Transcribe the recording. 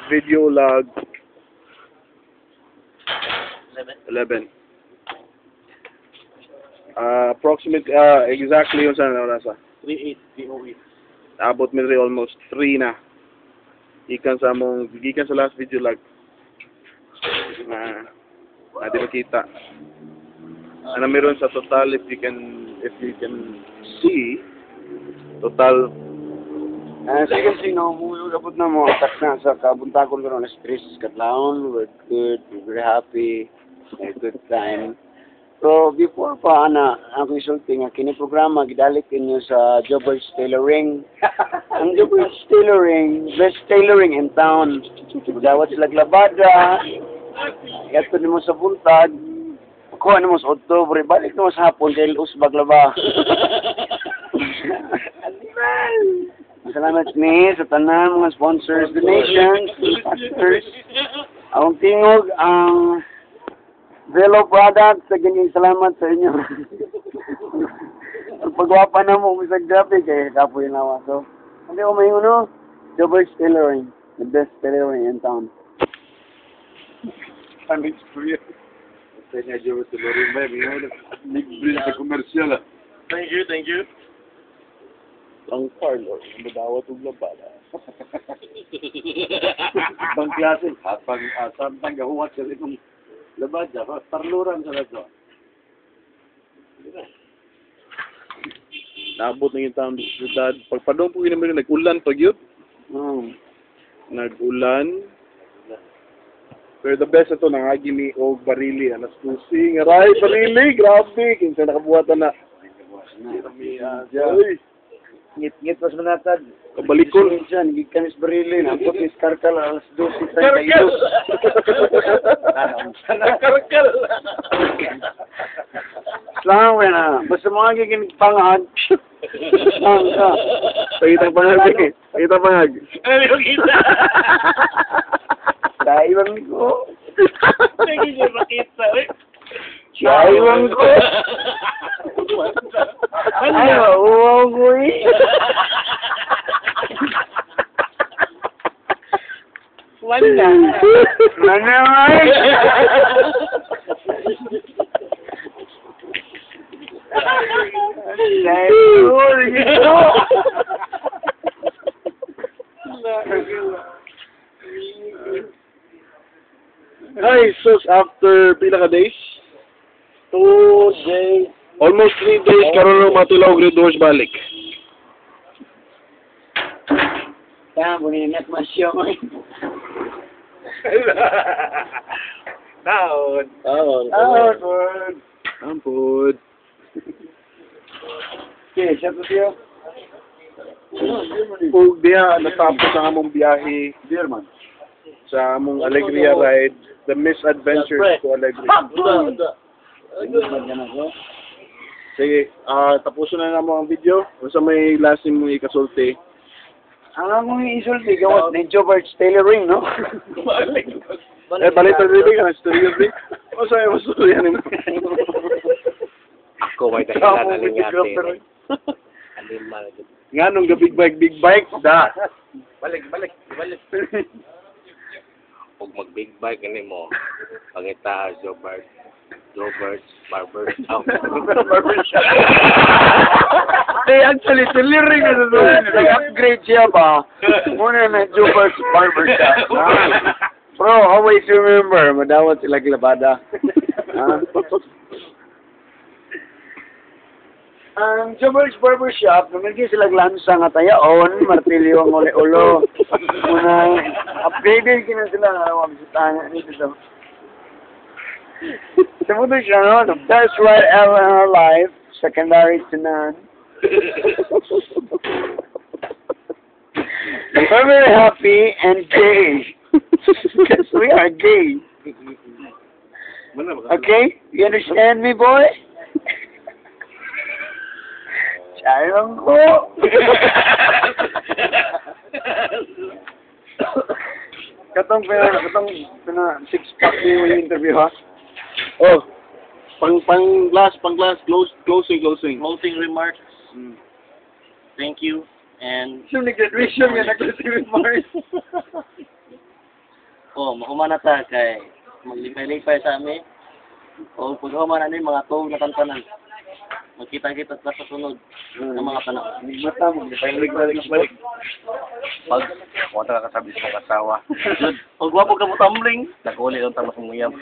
video log 11. 11. Approximately, exactly yung saan na nasa. 38. Abot mi rin almost 3 na. Gikan sa last video log. Di makita. Ano meron sa total if you can see total. As you can see, no, abot na mo, atak na sa kabuntakon ko na stress, katlaon, we're good, we're very happy, a good time. So, before pa, ang resulting, kini programa, gidalik inyo sa Jobbers Tailoring. Ang Jobbers Tailoring, best tailoring in town. Dawat sila glabada, yato mo sa buntag, kuha mo sa October, balik mo sa hapon, kay usbag laba. Salamat ni sa tanan mga sponsors, donations, pastors. Ang tingog ang Velo product sa ganyan salamat sa inyo. Ang pagwapa na mo sa grabe kay kapoy na wa. So, hindi ko may uno, Jobbers Tailoring, the best tailoring in town. Ang experience. Sa niya Jobbers Tailoring ba, may bring sa komersyal. Thank you. Ang Carlos, madawat og labada. Ibang klase, habang samtang gahuwat sa itong labada, tarluran sa lato. Naabot na yung taong siyudad. Pagpadong po yun naman nag-ulan pag yun. Nag-ulan. Pero the best ito, nangagi ni Og Barili. Anas kusing. Aray, Barili! Grabe! Kinsa nakabuhatan na. Ngit mas manatad. Kabalikol. Diyan, gikanis barili, napot ni Skarkal alas 12:32. Karkal! Lang na. Basta mga giginig pangad. Lang ka. Pagitang pangag. Pagitang pangag. Ano yung kita? Daiwang ko. Hindi niya makita. Daiwang ko. Ay, wow, boy. Wala. Manamay. Hi, so after pila ka days? 2 days. Almost 3 days karon na matulaw grade doors balik. Kaya mo ni net masyo. Taon. Word. Ampod. Okay, siya po siya. Kung diya natapos ang among biyahe Dear man. sa among Alegria ride, the misadventures to Alegria. Sige, tapusin na naman ang video. Kung sa may lasim mo ikasulti. Ang among isulti, gawat ni Jobbers Tailoring, no? Balik tayo rin ka, storya rin. O sa'yo, mastorya naman. Ako may kahilan aling yate. Nga nung big bike, da. Balik. Huwag mag-big bike ini mo. Pangita, Jobbers Barbershop. Actually, tailoring na doon. Nag-upgrade siya ba? Muna na Jobbers Barbershop. Bro, always remember, madawat sila glabada. Ang Jobbers Barbershop, namigay sila lansa nga tayaon, martilyo ang ulo. Muna, upgraded kina sila nga mabisitahan nito. Samuto siya, no? The best ride ever in our life, secondary to none. We're very happy and gay. Because we are gay. Okay? You understand me, boy? Chayang ko. Katong six-pack yung interview, ha? Oh, pang glass, closing. Closing remarks. Thank you. And So, nag-graduation nga, nag-closing remarks. Oh, mahumana ta kay maglipay-lipay sa amin. O pag humana ni mga tuog na tantanan. Magkita-kita sa sunod ng mga panahon. Mata mo, balik. Pag, huwag ka kasabi sa mga asawa. Pag wapo ka mo tumbling. Naguli lang tamas mong uyam.